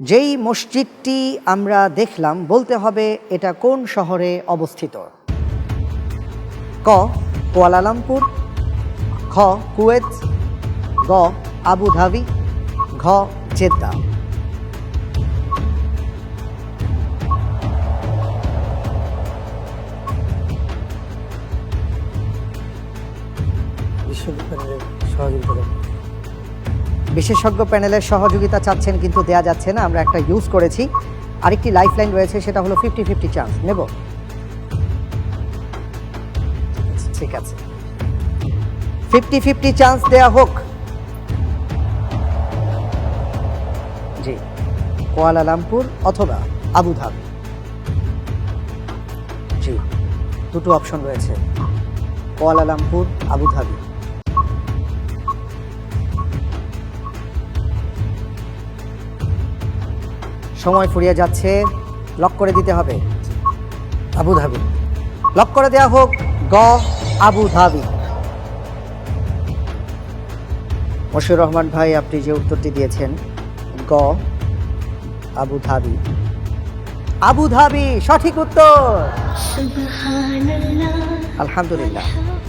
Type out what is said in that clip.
যেই মসজিদটি আমরা দেখলাম বলতে হবে এটা কোন শহরে অবস্থিত? ক কুয়ালালামপুর, খ কুয়েত, গ আবুধাবি, ঘ জেদ্দা। বিশেষজ্ঞ প্যানেলের সহযোগিতা চাচ্ছেন কিন্তু দেয়া যাচ্ছে না, আমরা একটা ইউজ করেছি। আরেকটি লাইফ লাইন রয়েছে, সেটা হলো 50-50 চান্স নেব। ঠিক আছে, 50-50 চান্স দেয়া হোক। জি, কুয়ালালামপুর অথবা আবুধাবি। জি, দুটো অপশন রয়েছে, কুয়ালালামপুর, আবুধাবি। সময় ফুরিয়ে যাচ্ছে, লক করে দিতে হবে। আবুধাবি লক করে দেয়া হোক। গ আবুধাবি। মশিউর রহমান ভাই, আপনি যে উত্তরটি দিয়েছেন গ আবুধাবি, আবুধাবি সঠিক উত্তর। আলহামদুলিল্লাহ।